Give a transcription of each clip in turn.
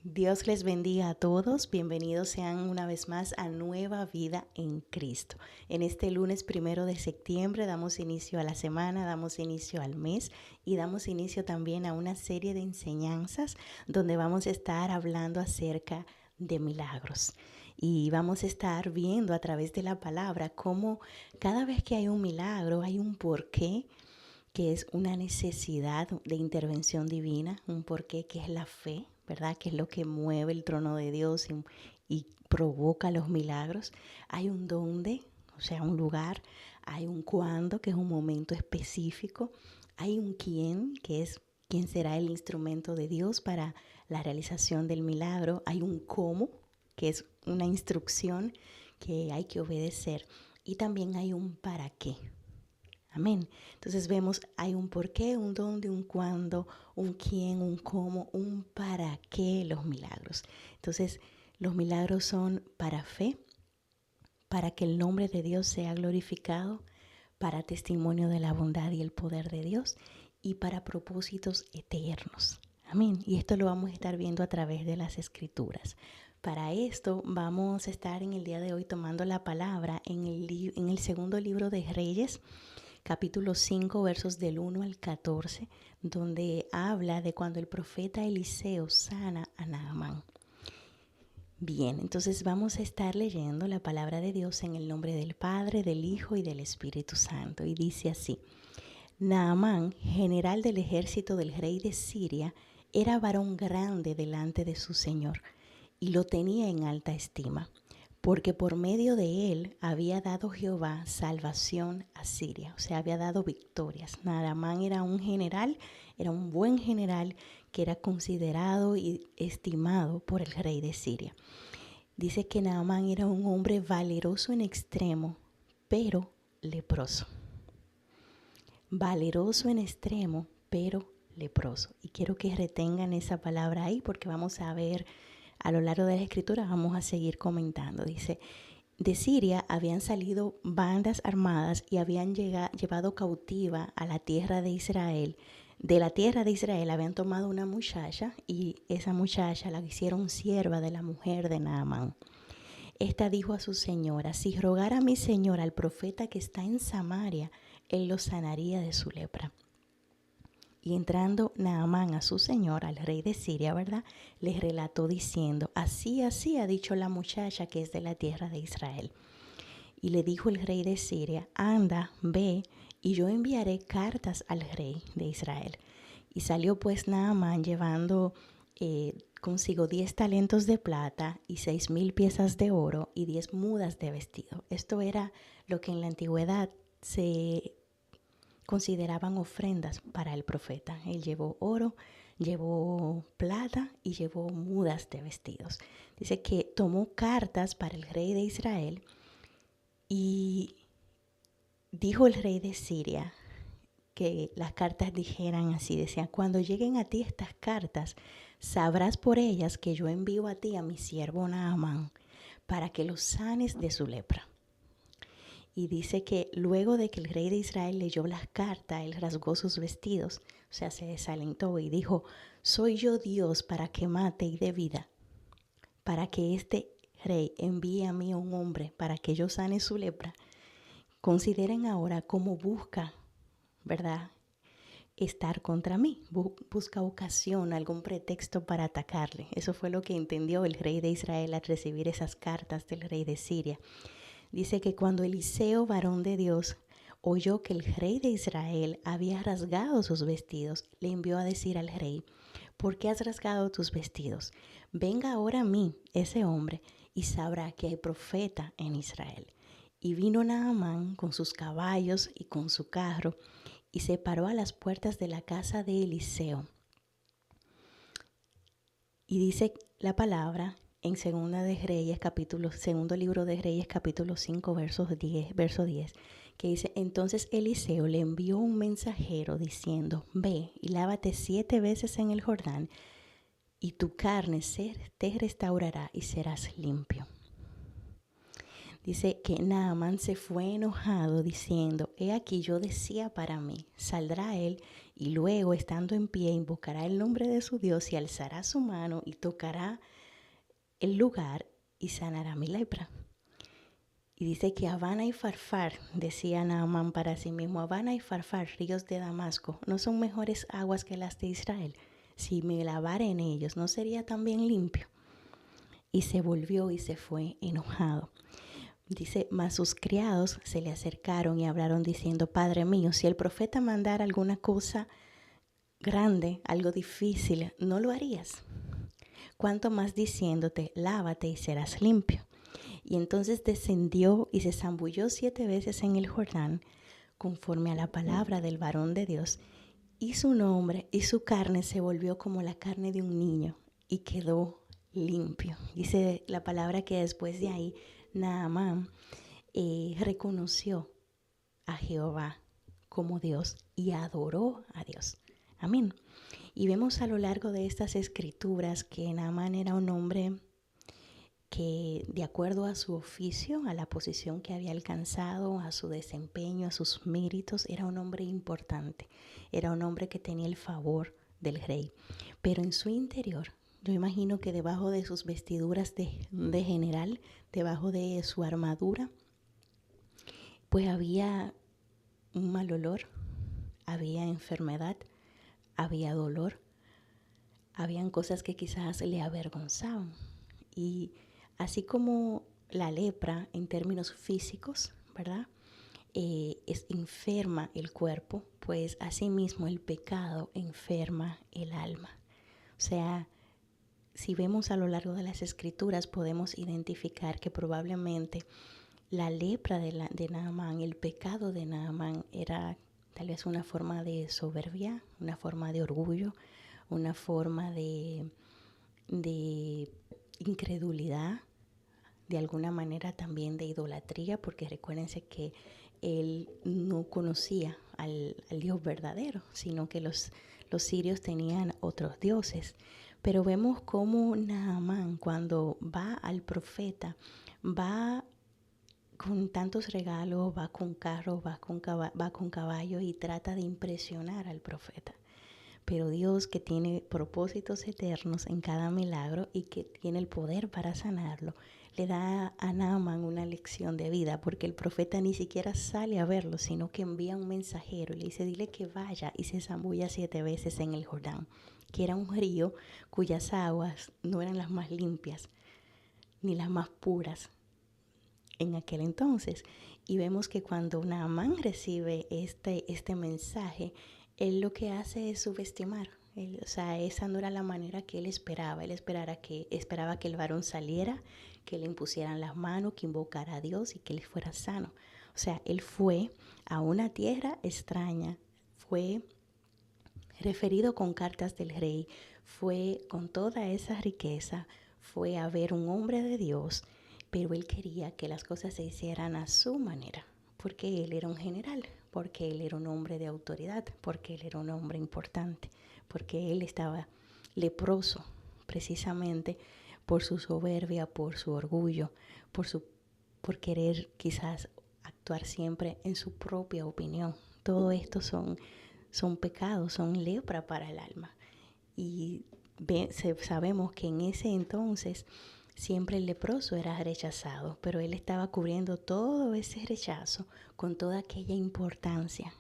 Dios les bendiga a todos. Bienvenidos sean una vez más a Nueva Vida en Cristo. En este lunes 1 de septiembre damos inicio a la semana, damos inicio al mes y damos inicio también a una serie de enseñanzas donde vamos a estar hablando acerca de milagros. Y vamos a estar viendo a través de la palabra cómo cada vez que hay un milagro hay un porqué, que es una necesidad de intervención divina, un porqué que es la fe, ¿verdad? Que es lo que mueve el trono de Dios y provoca los milagros. Hay un dónde, o sea, un lugar, hay un cuándo, que es un momento específico, hay un quién, que es quién será el instrumento de Dios para la realización del milagro, hay un cómo, que es una instrucción que hay que obedecer, y también hay un para qué. Amén. Entonces vemos, hay un por qué, un dónde, un cuándo, un quién, un cómo, un para qué los milagros. Entonces, los milagros son para fe, para que el nombre de Dios sea glorificado, para testimonio de la bondad y el poder de Dios y para propósitos eternos. Amén. Y esto lo vamos a estar viendo a través de las Escrituras. Para esto vamos a estar en el día de hoy tomando la palabra en el segundo libro de Reyes, capítulo 5, versos del 1 al 14, donde habla de cuando el profeta Eliseo sana a Naamán. Bien, entonces vamos a estar leyendo la palabra de Dios en el nombre del Padre, del Hijo y del Espíritu Santo. Y dice así: Naamán, general del ejército del rey de Siria, era varón grande delante de su señor y lo tenía en alta estima, porque por medio de él había dado Jehová salvación a Siria, o sea, había dado victorias. Naamán era un general, era un buen general que era considerado y estimado por el rey de Siria. Dice que Naamán era un hombre valeroso en extremo, pero leproso. Valeroso en extremo, pero leproso. Y quiero que retengan esa palabra ahí porque vamos a ver a lo largo de la escritura, vamos a seguir comentando. Dice, de Siria habían salido bandas armadas y habían llevado cautiva a la tierra de Israel. De la tierra de Israel habían tomado una muchacha y esa muchacha la hicieron sierva de la mujer de Naamán. Esta dijo a su señora, si rogara mi señor al profeta que está en Samaria, él lo sanaría de su lepra. Y entrando Naamán a su señor, al rey de Siria, ¿verdad? Le relató diciendo, así ha dicho la muchacha que es de la tierra de Israel. Y le dijo el rey de Siria, anda, ve, y yo enviaré cartas al rey de Israel. Y salió pues Naamán llevando consigo 10 talentos de plata y 6,000 piezas de oro y 10 mudas de vestido. Esto era lo que en la antigüedad se consideraban ofrendas para el profeta. Él llevó oro, llevó plata y llevó mudas de vestidos. Dice que tomó cartas para el rey de Israel y dijo el rey de Siria que las cartas dijeran así, decían, cuando lleguen a ti estas cartas, sabrás por ellas que yo envío a ti a mi siervo Naamán para que lo sanes de su lepra. Y dice que luego de que el rey de Israel leyó las cartas, él rasgó sus vestidos, o sea, se desalentó y dijo, soy yo Dios para que mate y dé vida, para que este rey envíe a mí a un hombre para que yo sane su lepra. Consideren ahora cómo busca, ¿verdad?, estar contra mí, busca ocasión, algún pretexto para atacarle. Eso fue lo que entendió el rey de Israel al recibir esas cartas del rey de Siria. Dice que cuando Eliseo, varón de Dios, oyó que el rey de Israel había rasgado sus vestidos, le envió a decir al rey, ¿por qué has rasgado tus vestidos? Venga ahora a mí, ese hombre, y sabrá que hay profeta en Israel. Y vino Naamán con sus caballos y con su carro, y se paró a las puertas de la casa de Eliseo. Y dice la palabra en segundo libro de Reyes, capítulo 5, verso 10, que dice, entonces Eliseo le envió un mensajero diciendo, ve y lávate 7 veces en el Jordán, y tu carne te restaurará y serás limpio. Dice que Naamán se fue enojado diciendo, he aquí yo decía para mí, saldrá él y luego estando en pie invocará el nombre de su Dios y alzará su mano y tocará el lugar y sanará mi lepra. Y dice que Habana y Farfar, decía Naamán para sí mismo, Habana y Farfar, ríos de Damasco, ¿no son mejores aguas que las de Israel? Si me lavara en ellos, ¿no sería también limpio? Y se volvió y se fue enojado. Dice, mas sus criados se le acercaron y hablaron diciendo, Padre mío, si el profeta mandara alguna cosa grande, algo difícil, ¿no lo harías? Cuanto más diciéndote, lávate y serás limpio. Y entonces descendió y se zambulló 7 veces en el Jordán, conforme a la palabra del varón de Dios, y su nombre y su carne se volvió como la carne de un niño, y quedó limpio. Dice la palabra que después de ahí, Naamán reconoció a Jehová como Dios y adoró a Dios. Amén. Y vemos a lo largo de estas escrituras que Naamán era un hombre que, de acuerdo a su oficio, a la posición que había alcanzado, a su desempeño, a sus méritos, era un hombre importante. Era un hombre que tenía el favor del rey. Pero en su interior, yo imagino que debajo de sus vestiduras de general, debajo de su armadura, pues había un mal olor, había enfermedad, había dolor, habían cosas que quizás le avergonzaban. Y así como la lepra en términos físicos, ¿verdad? Es enferma el cuerpo, pues asimismo el pecado enferma el alma. O sea, si vemos a lo largo de las escrituras podemos identificar que probablemente la lepra de Naamán, el pecado de Naamán era tal vez una forma de soberbia, una forma de orgullo, una forma de incredulidad, de alguna manera también de idolatría, porque recuérdense que él no conocía al Dios verdadero, sino que los sirios tenían otros dioses. Pero vemos cómo Naamán, cuando va al profeta, va con tantos regalos, va con carros, va con caballos y trata de impresionar al profeta. Pero Dios, que tiene propósitos eternos en cada milagro y que tiene el poder para sanarlo, le da a Naamán una lección de vida, porque el profeta ni siquiera sale a verlo, sino que envía un mensajero y le dice, dile que vaya y se zambulla 7 veces en el Jordán, que era un río cuyas aguas no eran las más limpias ni las más puras en aquel entonces. Y vemos que cuando Naamán recibe este mensaje, él lo que hace es subestimar. O sea, esa no era la manera que él esperaba. Él esperaba que el varón saliera, que le impusieran las manos, que invocara a Dios y que él fuera sano. O sea, él fue a una tierra extraña, fue referido con cartas del rey, fue con toda esa riqueza, fue a ver un hombre de Dios, pero él quería que las cosas se hicieran a su manera, porque él era un general, porque él era un hombre de autoridad, porque él era un hombre importante, porque él estaba leproso precisamente por su soberbia, por su orgullo, por querer quizás actuar siempre en su propia opinión. Todo esto son pecados, son lepra para el alma. Y sabemos que en ese entonces siempre el leproso era rechazado, pero él estaba cubriendo todo ese rechazo con toda aquella importancia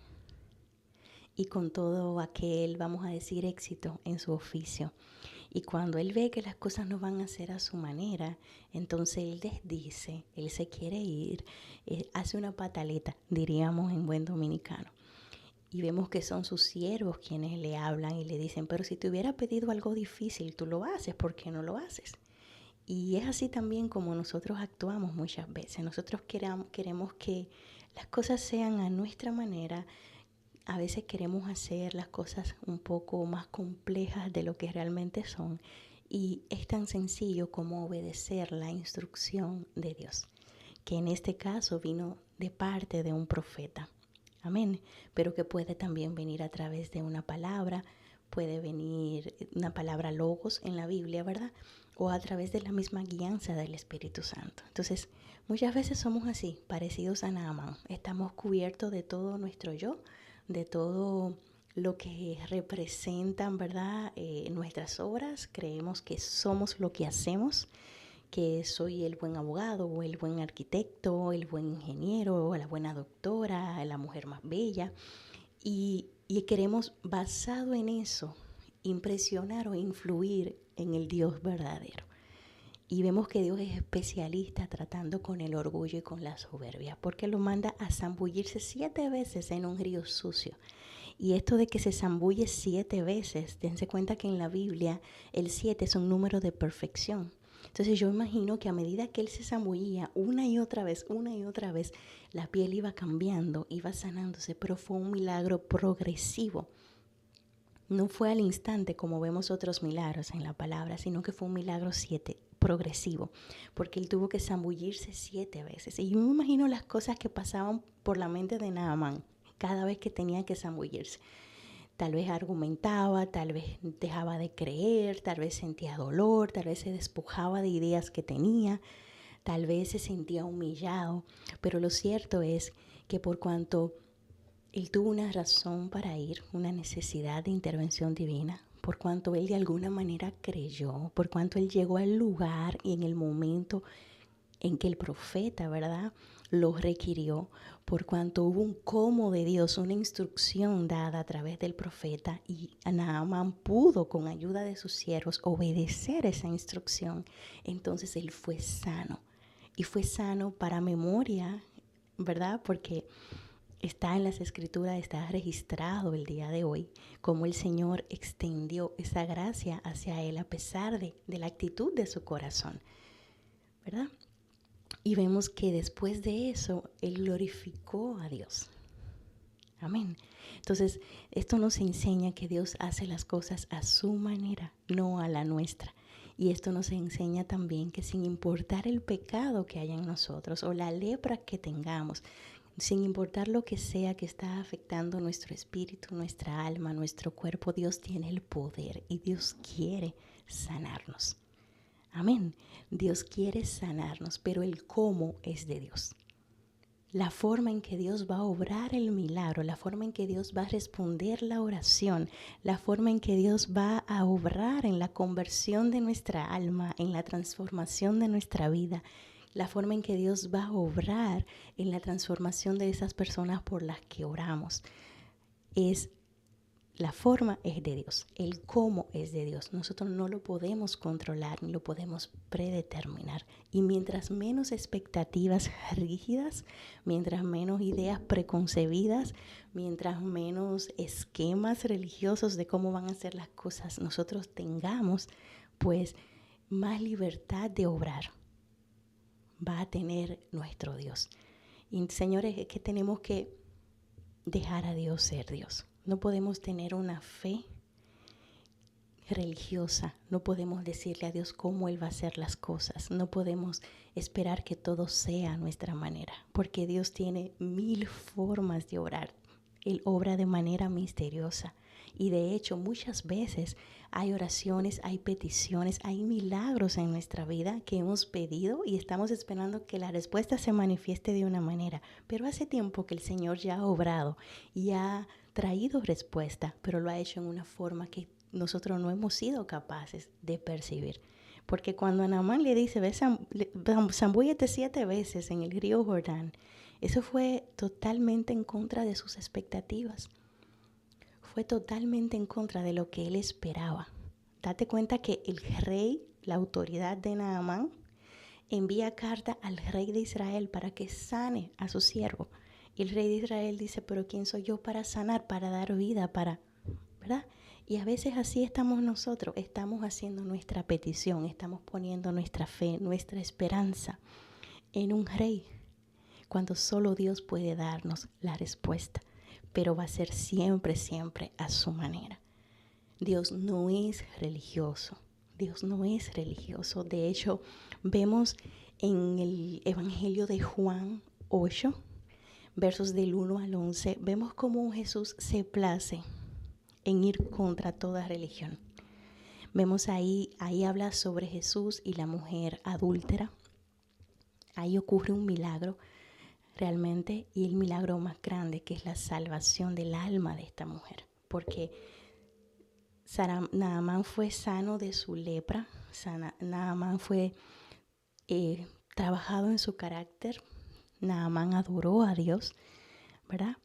y con todo aquel, vamos a decir, éxito en su oficio. Y cuando él ve que las cosas no van a ser a su manera, entonces él desdice, él se quiere ir, hace una pataleta, diríamos en buen dominicano. Y vemos que son sus siervos quienes le hablan y le dicen, pero si te hubiera pedido algo difícil, tú lo haces, ¿por qué no lo haces? Y es así también como nosotros actuamos muchas veces. Nosotros queremos que las cosas sean a nuestra manera. A veces queremos hacer las cosas un poco más complejas de lo que realmente son. Y es tan sencillo como obedecer la instrucción de Dios, que en este caso vino de parte de un profeta. Amén. Pero que puede también venir a través de una palabra, puede venir una palabra logos en la Biblia, ¿verdad? O a través de la misma guianza del Espíritu Santo. Entonces, muchas veces somos así, parecidos a Naamán. Estamos cubiertos de todo nuestro yo, de todo lo que representan, ¿verdad? Nuestras obras. Creemos que somos lo que hacemos, que soy el buen abogado o el buen arquitecto, el buen ingeniero o la buena doctora, la mujer más bella. Y queremos, basado en eso, impresionar o influir en el Dios verdadero. Y vemos que Dios es especialista tratando con el orgullo y con la soberbia, porque lo manda a zambullirse 7 veces en un río sucio. Y esto de que se zambulle 7 veces, dense cuenta que en la Biblia el 7 es un número de perfección. Entonces yo imagino que a medida que él se zambullía una y otra vez, la piel iba cambiando, iba sanándose, pero fue un milagro progresivo. No fue al instante como vemos otros milagros en la palabra, sino que fue un milagro progresivo, porque él tuvo que zambullirse 7 veces. Y yo me imagino las cosas que pasaban por la mente de Naamán cada vez que tenía que zambullirse. Tal vez argumentaba, tal vez dejaba de creer, tal vez sentía dolor, tal vez se despojaba de ideas que tenía, tal vez se sentía humillado. Pero lo cierto es que por cuanto él tuvo una razón para ir, una necesidad de intervención divina, por cuanto él de alguna manera creyó, por cuanto él llegó al lugar y en el momento en que el profeta, ¿verdad?, lo requirió, por cuanto hubo un cómo de Dios, una instrucción dada a través del profeta, y Naamán pudo, con ayuda de sus siervos, obedecer esa instrucción. Entonces él fue sano, y fue sano para memoria, ¿verdad?, porque está en las escrituras, está registrado el día de hoy, cómo el Señor extendió esa gracia hacia él a pesar de la actitud de su corazón, ¿verdad? Y vemos que después de eso, él glorificó a Dios. Amén. Entonces, esto nos enseña que Dios hace las cosas a su manera, no a la nuestra. Y esto nos enseña también que sin importar el pecado que haya en nosotros o la lepra que tengamos, sin importar lo que sea que está afectando nuestro espíritu, nuestra alma, nuestro cuerpo, Dios tiene el poder y Dios quiere sanarnos. Amén. Dios quiere sanarnos, pero el cómo es de Dios. La forma en que Dios va a obrar el milagro, la forma en que Dios va a responder la oración, la forma en que Dios va a obrar en la conversión de nuestra alma, en la transformación de nuestra vida, la forma en que Dios va a obrar en la transformación de esas personas por las que oramos, la forma es de Dios, el cómo es de Dios. Nosotros no lo podemos controlar ni lo podemos predeterminar. Y mientras menos expectativas rígidas, mientras menos ideas preconcebidas, mientras menos esquemas religiosos de cómo van a ser las cosas nosotros tengamos, pues más libertad de obrar va a tener nuestro Dios. Y señores, es que tenemos que dejar a Dios ser Dios. No podemos tener una fe religiosa, no podemos decirle a Dios cómo Él va a hacer las cosas, no podemos esperar que todo sea a nuestra manera, porque Dios tiene 1000 formas de orar. Él obra de manera misteriosa y de hecho muchas veces hay oraciones, hay peticiones, hay milagros en nuestra vida que hemos pedido y estamos esperando que la respuesta se manifieste de una manera, pero hace tiempo que el Señor ya ha obrado y ha traído respuesta, pero lo ha hecho en una forma que nosotros no hemos sido capaces de percibir. Porque cuando a Naamán le dice, zambúllete 7 veces en el río Jordán, eso fue totalmente en contra de sus expectativas. Fue totalmente en contra de lo que él esperaba. Date cuenta que el rey, la autoridad de Naamán, envía carta al rey de Israel para que sane a su siervo. Y el rey de Israel dice, pero ¿quién soy yo para sanar, para dar vida, ¿verdad? Y a veces así estamos nosotros, estamos haciendo nuestra petición, estamos poniendo nuestra fe, nuestra esperanza en un rey, cuando solo Dios puede darnos la respuesta, pero va a ser siempre, siempre a su manera. Dios no es religioso, Dios no es religioso. De hecho, vemos en el Evangelio de Juan 8, versos del 1 al 11, vemos cómo Jesús se place en ir contra toda religión. Vemos ahí habla sobre Jesús y la mujer adúltera. Ahí ocurre un milagro realmente, y el milagro más grande, que es la salvación del alma de esta mujer, porque Naamán fue sano de su lepra. Naamán fue trabajado en su carácter. Naamán adoró a Dios, ¿verdad?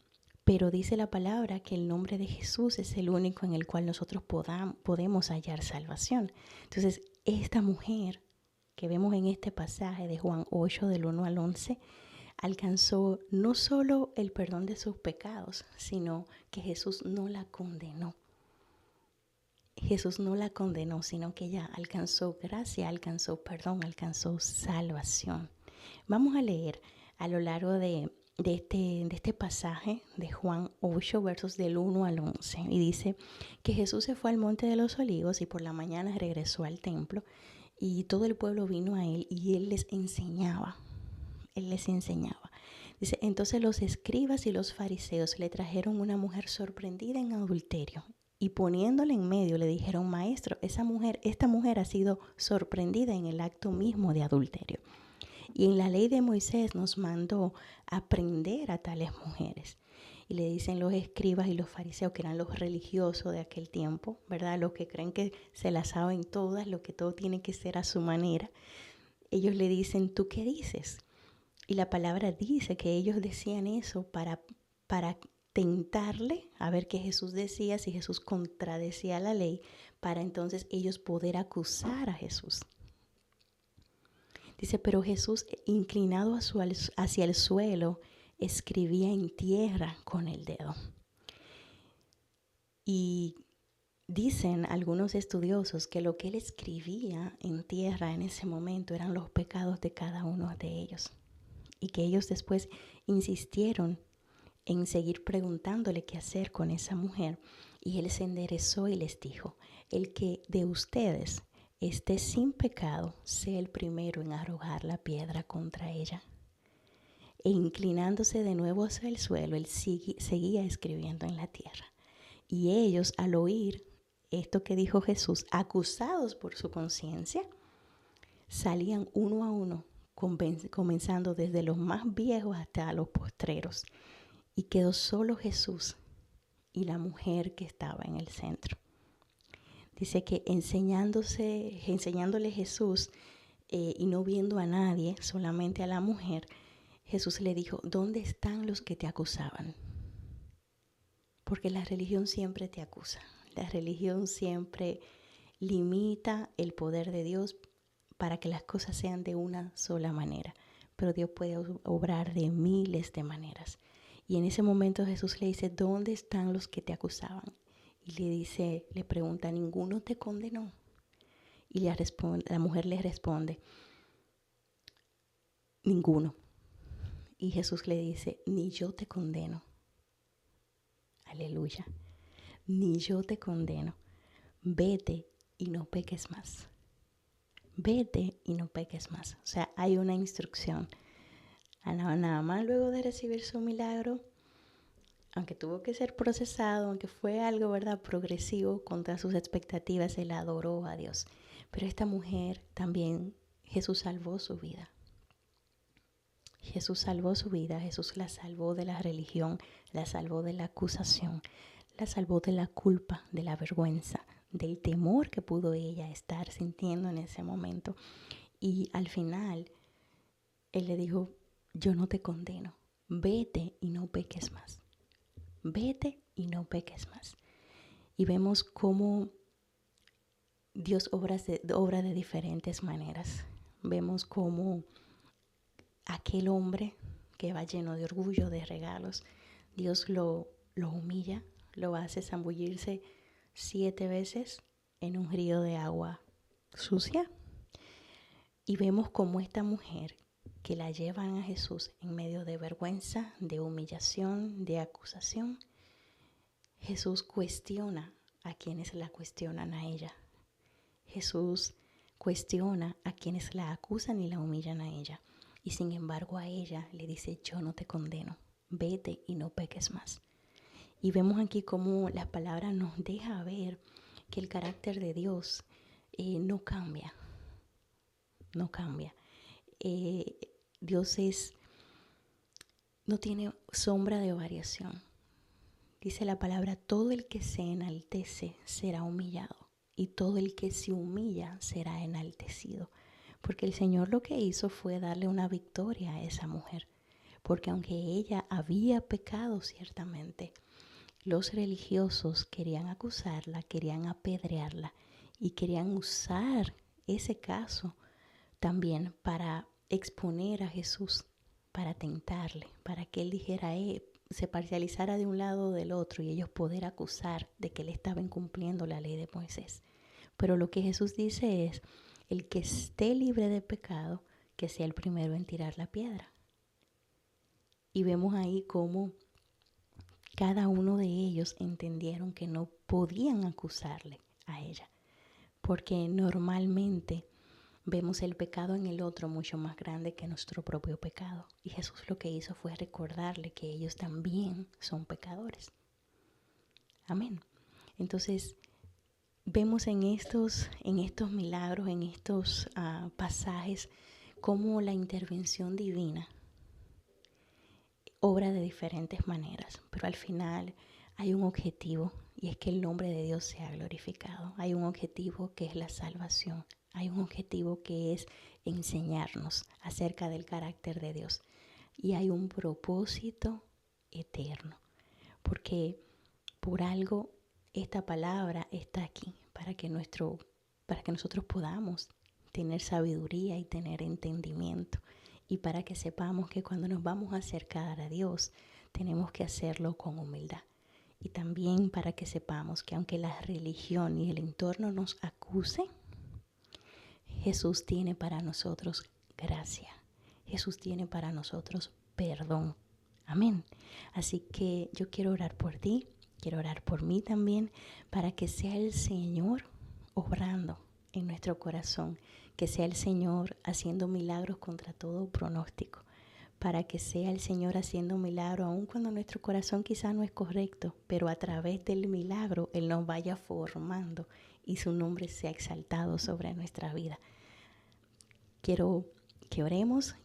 Pero dice la palabra que el nombre de Jesús es el único en el cual nosotros podemos hallar salvación. Entonces, esta mujer que vemos en este pasaje de Juan 8, del 1 al 11, alcanzó no solo el perdón de sus pecados, sino que Jesús no la condenó. Jesús no la condenó, sino que ella alcanzó gracia, alcanzó perdón, alcanzó salvación. Vamos a leer a lo largo de este pasaje de Juan 8, versos del 1 al 11. Y dice que Jesús se fue al monte de los olivos y por la mañana regresó al templo y todo el pueblo vino a él y él les enseñaba. Dice, entonces los escribas y los fariseos le trajeron una mujer sorprendida en adulterio y poniéndola en medio le dijeron, maestro, esta mujer ha sido sorprendida en el acto mismo de adulterio. Y en la ley de Moisés nos mandó a prender a tales mujeres. Y le dicen los escribas y los fariseos, que eran los religiosos de aquel tiempo, ¿verdad? Los que creen que se las saben todas, lo que todo tiene que ser a su manera. Ellos le dicen, ¿tú qué dices? Y la palabra dice que ellos decían eso para tentarle a ver qué Jesús decía, si Jesús contradecía la ley, para entonces ellos poder acusar a Jesús. Dice, pero Jesús, inclinado hacia el suelo, escribía en tierra con el dedo. Y dicen algunos estudiosos que lo que él escribía en tierra en ese momento eran los pecados de cada uno de ellos. Y que ellos después insistieron en seguir preguntándole qué hacer con esa mujer. Y él se enderezó y les dijo, el que de ustedes esté sin pecado, sea el primero en arrojar la piedra contra ella. E inclinándose de nuevo hacia el suelo, él seguía escribiendo en la tierra. Y ellos, al oír esto que dijo Jesús, acusados por su conciencia, salían uno a uno, comenzando desde los más viejos hasta los postreros. Y quedó solo Jesús y la mujer que estaba en el centro. Dice que enseñándole Jesús y no viendo a nadie, solamente a la mujer, Jesús le dijo, ¿dónde están los que te acusaban? Porque la religión siempre te acusa. La religión siempre limita el poder de Dios para que las cosas sean de una sola manera. Pero Dios puede obrar de miles de maneras. Y en ese momento Jesús le dice, ¿dónde están los que te acusaban? Y le pregunta, ¿ninguno te condenó? Y la mujer le responde, ninguno. Y Jesús le dice, ni yo te condeno. Aleluya. Ni yo te condeno. Vete y no peques más. Vete y no peques más. O sea, hay una instrucción. Nada más luego de recibir su milagro, aunque tuvo que ser procesado, aunque fue algo, ¿verdad?, progresivo contra sus expectativas, él adoró a Dios. Pero esta mujer también, Jesús salvó su vida. Jesús salvó su vida, Jesús la salvó de la religión, la salvó de la acusación, la salvó de la culpa, de la vergüenza, del temor que pudo ella estar sintiendo en ese momento. Y al final, él le dijo, yo no te condeno, vete y no peques más. Vete y no peques más. Y vemos cómo Dios obra de diferentes maneras. Vemos cómo aquel hombre que va lleno de orgullo, de regalos, Dios lo humilla, lo hace zambullirse 7 veces en un río de agua sucia. Y vemos cómo esta mujer que la llevan a Jesús en medio de vergüenza, de humillación, de acusación, Jesús cuestiona a quienes la cuestionan a ella. Jesús cuestiona a quienes la acusan y la humillan a ella. Y sin embargo a ella le dice, yo no te condeno, vete y no peques más. Y vemos aquí cómo la palabra nos deja ver que el carácter de Dios no cambia, no cambia. Dios no tiene sombra de variación. Dice la palabra, todo el que se enaltece será humillado y todo el que se humilla será enaltecido. Porque el Señor lo que hizo fue darle una victoria a esa mujer. Porque aunque ella había pecado ciertamente, los religiosos querían acusarla, querían apedrearla y querían usar ese caso también para exponer a Jesús, para tentarle, para que él dijera, se parcializara de un lado o del otro y ellos poder acusar de que él estaba incumpliendo la ley de Moisés. Pero lo que Jesús dice es, el que esté libre de pecado, que sea el primero en tirar la piedra. Y vemos ahí cómo cada uno de ellos entendieron que no podían acusarle a ella, porque normalmente vemos el pecado en el otro mucho más grande que nuestro propio pecado. Y Jesús lo que hizo fue recordarle que ellos también son pecadores. Amén. Entonces, vemos en estos milagros, en estos pasajes, cómo la intervención divina obra de diferentes maneras, pero al final hay un objetivo y es que el nombre de Dios sea glorificado. Hay un objetivo que es la salvación. Hay un objetivo que es enseñarnos acerca del carácter de Dios. Y hay un propósito eterno, porque por algo esta palabra está aquí, para que nosotros podamos tener sabiduría y tener entendimiento. Y para que sepamos que cuando nos vamos a acercar a Dios, tenemos que hacerlo con humildad. Y también para que sepamos que aunque la religión y el entorno nos acusen, Jesús tiene para nosotros gracia. Jesús tiene para nosotros perdón. Amén. Así que yo quiero orar por ti, quiero orar por mí también, para que sea el Señor obrando en nuestro corazón, que sea el Señor haciendo milagros contra todo pronóstico, para que sea el Señor haciendo milagros aun cuando nuestro corazón quizá no es correcto, pero a través del milagro Él nos vaya formando y su nombre sea exaltado sobre nuestra vida. Quiero que oremos.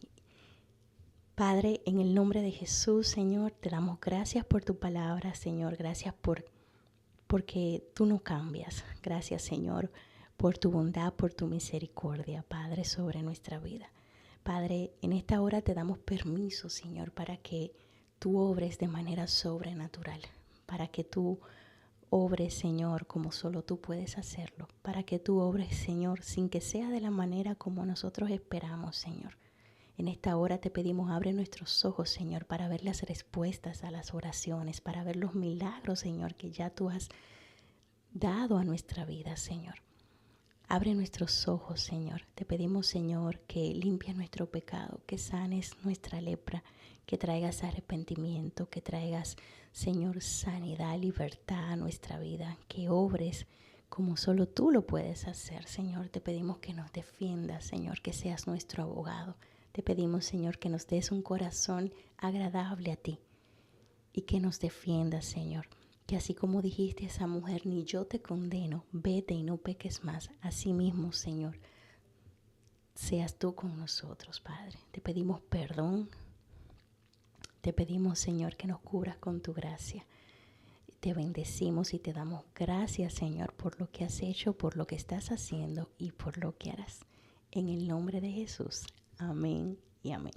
Padre, en el nombre de Jesús, Señor, te damos gracias por tu palabra, Señor. Gracias porque tú no cambias. Gracias, Señor, por tu bondad, por tu misericordia, Padre, sobre nuestra vida. Padre, en esta hora te damos permiso, Señor, para que tú obres de manera sobrenatural, para que tú obres, Señor, como solo tú puedes hacerlo, para que tú obres, Señor, sin que sea de la manera como nosotros esperamos, Señor. En esta hora te pedimos, abre nuestros ojos, Señor, para ver las respuestas a las oraciones, para ver los milagros, Señor, que ya tú has dado a nuestra vida, Señor. Abre nuestros ojos, Señor. Te pedimos, Señor, que limpies nuestro pecado, que sanes nuestra lepra, que traigas arrepentimiento, que traigas, Señor, sanidad, libertad a nuestra vida, que obres como solo tú lo puedes hacer, Señor. Te pedimos que nos defiendas, Señor, que seas nuestro abogado. Te pedimos, Señor, que nos des un corazón agradable a ti y que nos defiendas, Señor. Que así como dijiste a esa mujer, ni yo te condeno, vete y no peques más. Así mismo, Señor, seas tú con nosotros, Padre. Te pedimos perdón. Te pedimos, Señor, que nos cubras con tu gracia. Te bendecimos y te damos gracias, Señor, por lo que has hecho, por lo que estás haciendo y por lo que harás. En el nombre de Jesús. Amén y amén.